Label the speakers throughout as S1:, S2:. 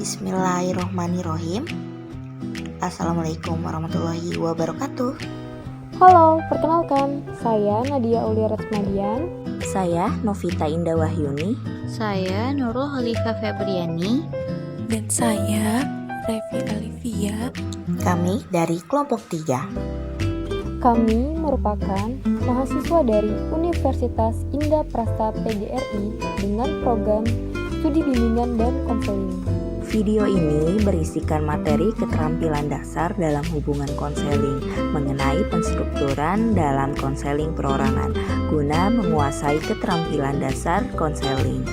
S1: Bismillahirrohmanirrohim. Assalamualaikum warahmatullahi wabarakatuh.
S2: Halo, perkenalkan, saya Nadia Aulia Retsmadian.
S1: Saya Novita Indah Wahyuni.
S3: Saya Nurul Khalifah Febriani.
S4: Dan saya Revi Alivia.
S1: Kami dari kelompok 3.
S2: Kami merupakan mahasiswa dari Universitas Indah Prasta PGRI dengan program Studi Bimbingan dan Konseling.
S1: Video ini berisikan materi keterampilan dasar dalam hubungan konseling mengenai penstrukturan dalam konseling perorangan guna menguasai keterampilan dasar konseling.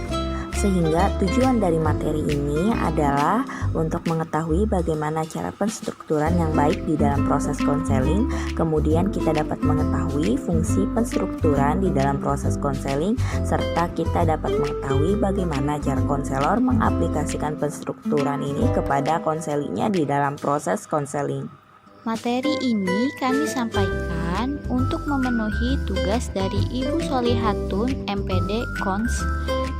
S1: Sehingga tujuan dari materi ini adalah untuk mengetahui bagaimana cara penstrukturan yang baik di dalam proses konseling. Kemudian kita dapat mengetahui fungsi penstrukturan di dalam proses konseling, serta kita dapat mengetahui bagaimana cara konselor mengaplikasikan penstrukturan ini kepada konselingnya di dalam proses konseling.
S3: Materi ini kami sampaikan untuk memenuhi tugas dari Ibu Solihatun MPD Kons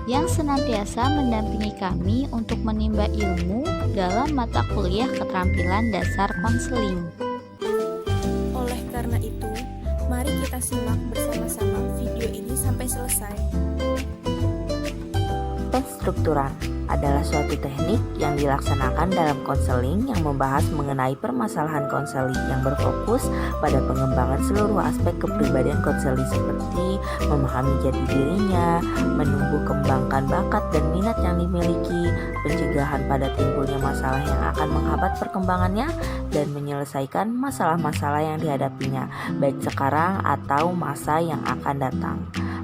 S3: yang senantiasa mendampingi kami untuk menimba ilmu dalam mata kuliah keterampilan dasar konseling.
S4: Oleh karena itu, mari kita simak bersama-sama video ini sampai selesai.
S1: Penstrukturan adalah suatu teknik yang dilaksanakan dalam konseling yang membahas mengenai permasalahan konseling yang berfokus pada pengembangan seluruh aspek kepribadian konseling seperti memahami jati dirinya, menumbuh kembangkan bakat dan minat yang dimiliki, pencegahan pada timbulnya masalah yang akan menghambat perkembangannya, dan menyelesaikan masalah-masalah yang dihadapinya, baik sekarang atau masa yang akan datang.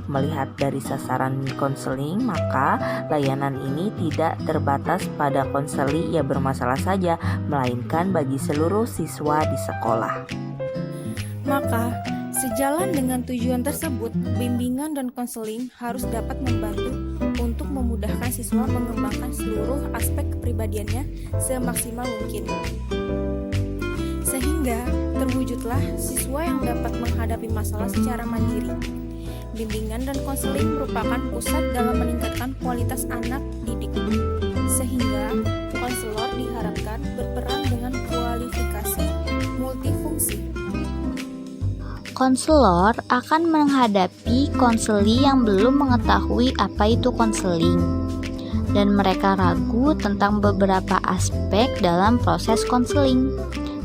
S1: Melihat dari sasaran konseling, maka layanan ini tidak terbatas pada konseli yang bermasalah saja, melainkan bagi seluruh siswa di sekolah.
S4: Maka, sejalan dengan tujuan tersebut, bimbingan dan konseling harus dapat membantu untuk memudahkan siswa mengembangkan seluruh aspek kepribadiannya semaksimal mungkin. Sehingga terwujudlah siswa yang dapat menghadapi masalah secara mandiri. Bimbingan dan konseling merupakan pusat dalam meningkatkan kualitas anak didik, sehingga konselor diharapkan berperan dengan kualifikasi multifungsi.
S3: Konselor akan menghadapi konseli yang belum mengetahui apa itu konseling, dan mereka ragu tentang beberapa aspek dalam proses konseling,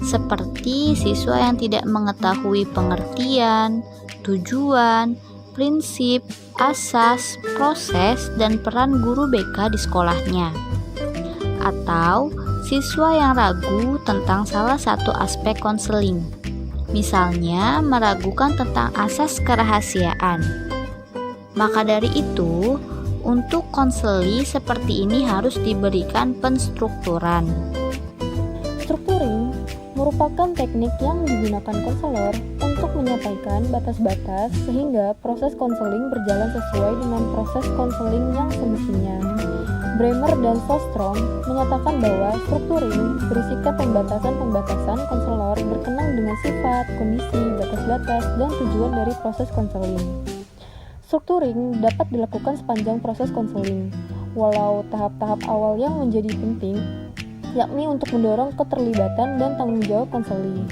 S3: seperti siswa yang tidak mengetahui pengertian, tujuan, prinsip, asas, proses, dan peran guru BK di sekolahnya. Atau siswa yang ragu tentang salah satu aspek konseling, misalnya meragukan tentang asas kerahasiaan. Maka dari itu, untuk konseli seperti ini harus diberikan penstrukturan.
S2: Strukturing merupakan teknik yang digunakan konselor untuk menyampaikan batas-batas sehingga proses konseling berjalan sesuai dengan proses konseling yang semestinya. Bremer dan Sostrom menyatakan bahwa strukturing berisikan pembatasan-pembatasan konselor berkenaan dengan sifat, kondisi, batas-batas, dan tujuan dari proses konseling. Strukturing dapat dilakukan sepanjang proses konseling, walau tahap-tahap awal yang menjadi penting yakni untuk mendorong keterlibatan dan tanggung jawab konseli.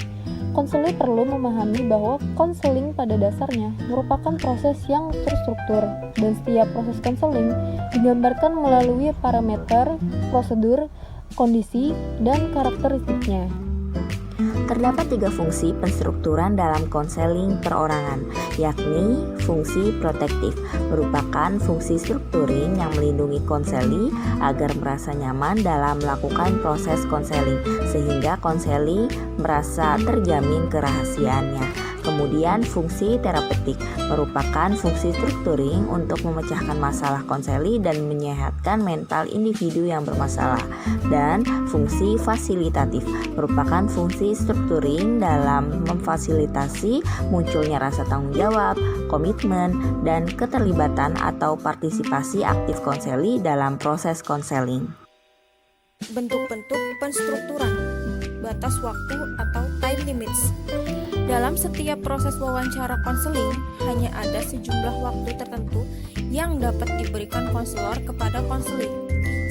S2: Konseli perlu memahami bahwa konseling pada dasarnya merupakan proses yang terstruktur, dan setiap proses konseling digambarkan melalui parameter, prosedur, kondisi, dan karakteristiknya.
S1: Terdapat 3 fungsi penstrukturan dalam konseling perorangan, yakni fungsi protektif, merupakan fungsi strukturing yang melindungi konseli agar merasa nyaman dalam melakukan proses konseling, sehingga konseli merasa terjamin kerahasiaannya. Kemudian fungsi terapeutik merupakan fungsi strukturing untuk memecahkan masalah konseli dan menyehatkan mental individu yang bermasalah. Dan fungsi fasilitatif merupakan fungsi strukturing dalam memfasilitasi munculnya rasa tanggung jawab, komitmen, dan keterlibatan atau partisipasi aktif konseli dalam proses konseling.
S4: Bentuk-bentuk penstrukturan, batas waktu atau time limits. Dalam setiap proses wawancara konseling, hanya ada sejumlah waktu tertentu yang dapat diberikan konselor kepada konseling.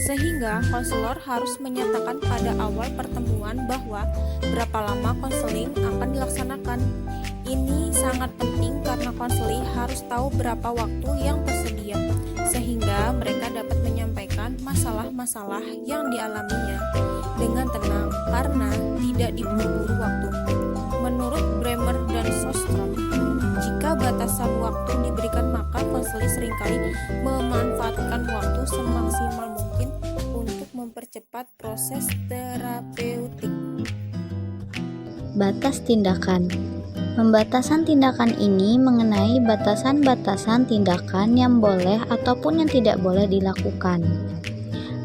S4: Sehingga konselor harus menyatakan pada awal pertemuan bahwa berapa lama konseling akan dilaksanakan. Ini sangat penting karena konseling harus tahu berapa waktu yang tersedia, sehingga mereka dapat menyampaikan masalah-masalah yang dialaminya dengan tenang karena tidak diburu-buru waktu. Menurut Bremer dan Sostrom, jika batasan waktu diberikan maka konseling seringkali memanfaatkan waktu semaksimal mungkin untuk mempercepat proses terapeutik.
S3: Batas tindakan. Pembatasan tindakan ini mengenai batasan-batasan tindakan yang boleh ataupun yang tidak boleh dilakukan.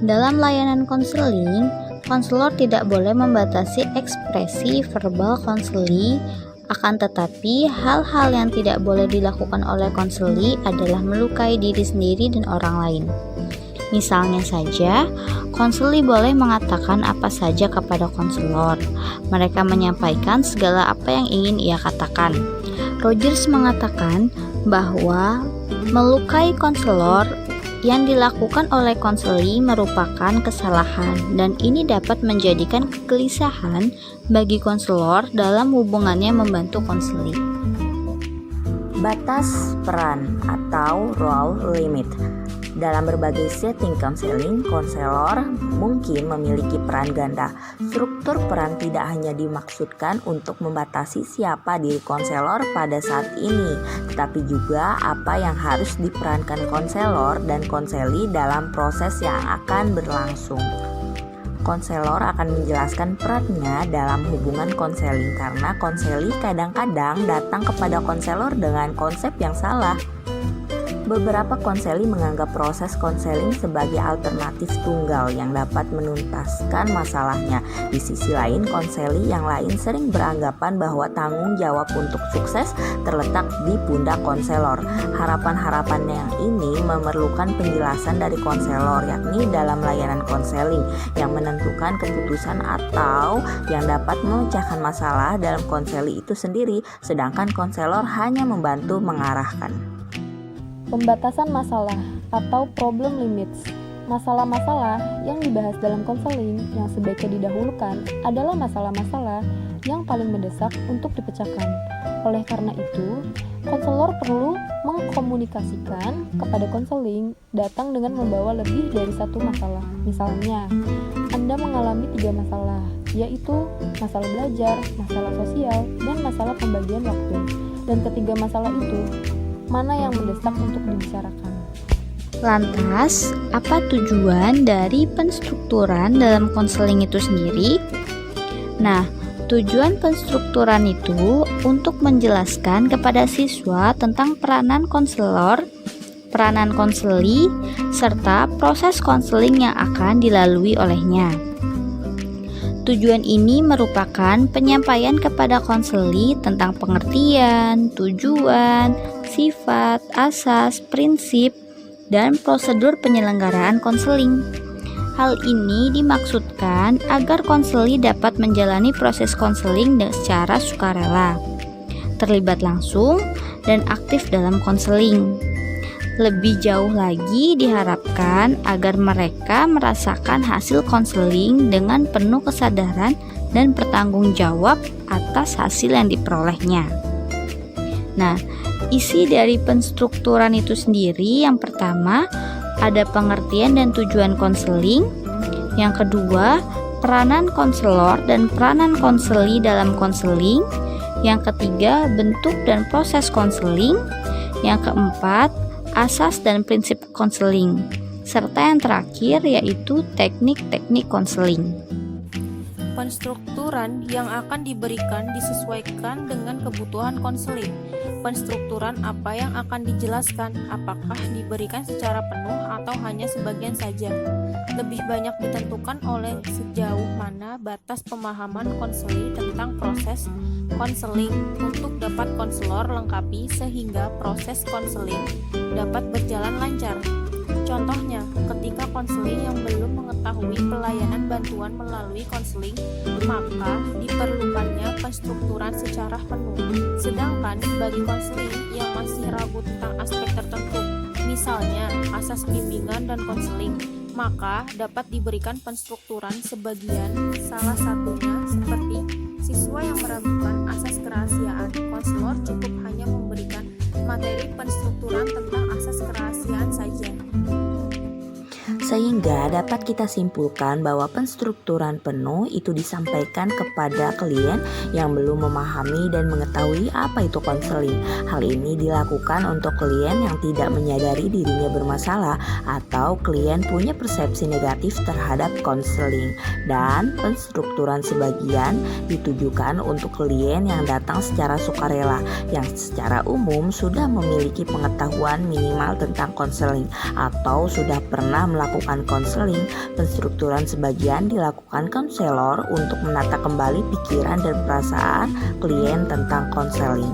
S3: Dalam layanan konseling, konselor tidak boleh membatasi ekspresi verbal konseli, akan tetapi hal-hal yang tidak boleh dilakukan oleh konseli adalah melukai diri sendiri dan orang lain. Misalnya saja, konseli boleh mengatakan apa saja kepada konselor. Mereka menyampaikan segala apa yang ingin ia katakan. Rogers mengatakan bahwa melukai konselor yang dilakukan oleh konseli merupakan kesalahan dan ini dapat menjadikan kegelisahan bagi konselor dalam hubungannya membantu konseli.
S1: Batas peran atau role limit. Dalam berbagai setting konseling, konselor mungkin memiliki peran ganda. Struktur peran tidak hanya dimaksudkan untuk membatasi siapa diri konselor pada saat ini, tetapi juga apa yang harus diperankan konselor dan konseli dalam proses yang akan berlangsung. Konselor akan menjelaskan perannya dalam hubungan konseling karena konseli kadang-kadang datang kepada konselor dengan konsep yang salah. Beberapa konseli menganggap proses konseling sebagai alternatif tunggal yang dapat menuntaskan masalahnya. Di sisi lain, konseli yang lain sering beranggapan bahwa tanggung jawab untuk sukses terletak di pundak konselor. Harapan-harapan yang ini memerlukan penjelasan dari konselor, yakni dalam layanan konseling yang menentukan keputusan atau yang dapat memecahkan masalah dalam konseli itu sendiri, sedangkan konselor hanya membantu mengarahkan.
S2: Pembatasan masalah atau problem limits. Masalah-masalah yang dibahas dalam konseling yang sebaiknya didahulukan adalah masalah-masalah yang paling mendesak untuk dipecahkan. Oleh karena itu, konselor perlu mengkomunikasikan kepada konseling datang dengan membawa lebih dari satu masalah. Misalnya, Anda mengalami 3 masalah, yaitu masalah belajar, masalah sosial, dan masalah pembagian waktu. Dan ketiga masalah itu mana yang mendesak untuk dibicarakan.
S3: Lantas, apa tujuan dari penstrukturan dalam konseling itu sendiri? Nah, tujuan penstrukturan itu untuk menjelaskan kepada siswa tentang peranan konselor, peranan konseli, serta proses konseling yang akan dilalui olehnya. Tujuan ini merupakan penyampaian kepada konseli tentang pengertian, tujuan, sifat, asas, prinsip, dan prosedur penyelenggaraan konseling. Hal ini dimaksudkan agar konseli dapat menjalani proses konseling secara sukarela, terlibat langsung, dan aktif dalam konseling. Lebih jauh lagi diharapkan agar mereka merasakan hasil konseling dengan penuh kesadaran dan bertanggung jawab atas hasil yang diperolehnya. Nah, isi dari penstrukturan itu sendiri, yang pertama ada pengertian dan tujuan konseling, yang kedua peranan konselor dan peranan konseli dalam konseling, yang ketiga bentuk dan proses konseling, yang keempat asas dan prinsip konseling, serta yang terakhir yaitu teknik-teknik konseling.
S4: Penstrukturan yang akan diberikan disesuaikan dengan kebutuhan konseling. Penstrukturan apa yang akan dijelaskan, apakah diberikan secara penuh atau hanya sebagian saja. Lebih banyak ditentukan oleh sejauh mana batas pemahaman konseli tentang proses konseling untuk dapat konselor lengkapi sehingga proses konseling dapat berjalan lancar. Contohnya, ketika konseling yang belum mengetahui pelayanan bantuan melalui konseling, maka diperlukannya penstrukturan secara penuh. Sedangkan bagi konseling yang masih ragu tentang aspek tertentu, misalnya asas bimbingan dan konseling, maka dapat diberikan penstrukturan sebagian, salah satunya seperti siswa yang meragukan asas kerahasiaan. Konselor cukup hanya memberikan materi penstrukturan tentang asas kerahasiaan saja.
S1: Sehingga dapat kita simpulkan bahwa penstrukturan penuh itu disampaikan kepada klien yang belum memahami dan mengetahui apa itu konseling. Hal ini dilakukan untuk klien yang tidak menyadari dirinya bermasalah atau klien punya persepsi negatif terhadap konseling. Dan penstrukturan sebagian ditujukan untuk klien yang datang secara sukarela, yang secara umum sudah memiliki pengetahuan minimal tentang konseling atau sudah pernah melakukan konseling. Penstrukturan sebagian dilakukan konselor untuk menata kembali pikiran dan perasaan klien tentang konseling.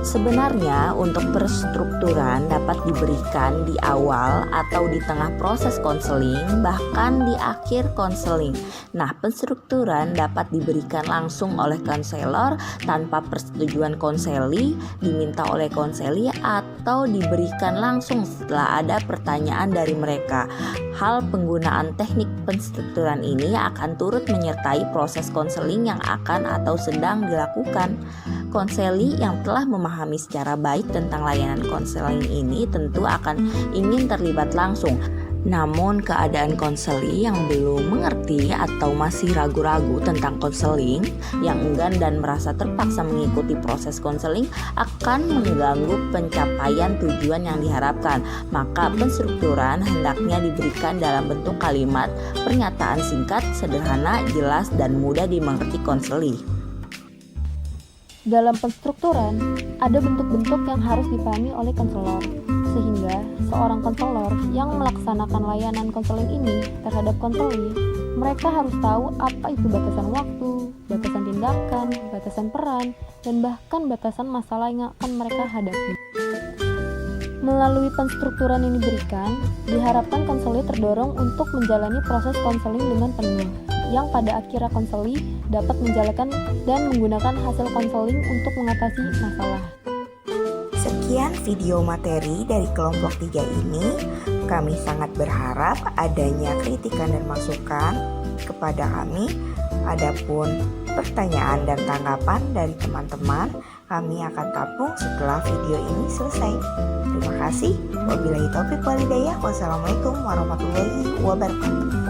S1: Sebenarnya untuk penstrukturan dapat diberikan di awal atau di tengah proses konseling, bahkan di akhir konseling. Nah, penstrukturan dapat diberikan langsung oleh konselor tanpa persetujuan konseli, diminta oleh konseli, atau diberikan langsung setelah ada pertanyaan dari mereka. Hal penggunaan teknik penstrukturan ini akan turut menyertai proses konseling yang akan atau sedang dilakukan. Konseli yang telah memahami secara baik tentang layanan konseling ini tentu akan ingin terlibat langsung. Namun keadaan konseli yang belum mengerti atau masih ragu-ragu tentang konseling, yang enggan dan merasa terpaksa mengikuti proses konseling akan mengganggu pencapaian tujuan yang diharapkan. Maka penstrukturan hendaknya diberikan dalam bentuk kalimat pernyataan singkat, sederhana, jelas, dan mudah dimengerti konseli.
S2: Dalam penstrukturan, ada bentuk-bentuk yang harus dipahami oleh konselor, sehingga seorang konselor yang melaksanakan layanan konseling ini terhadap konseli, mereka harus tahu apa itu batasan waktu, batasan tindakan, batasan peran, dan bahkan batasan masalah yang akan mereka hadapi. Melalui penstrukturan yang diberikan, diharapkan konseli terdorong untuk menjalani proses konseling dengan penuh, yang pada akhirnya konseli dapat menjalankan dan menggunakan hasil konseling untuk mengatasi masalah.
S1: Sekian video materi dari kelompok 3 ini. Kami sangat berharap adanya kritikan dan masukan kepada kami. Adapun pertanyaan dan tanggapan dari teman-teman, kami akan tampung setelah video ini selesai. Terima kasih. Wabillahi taufiq walhidayah. Wassalamualaikum warahmatullahi wabarakatuh.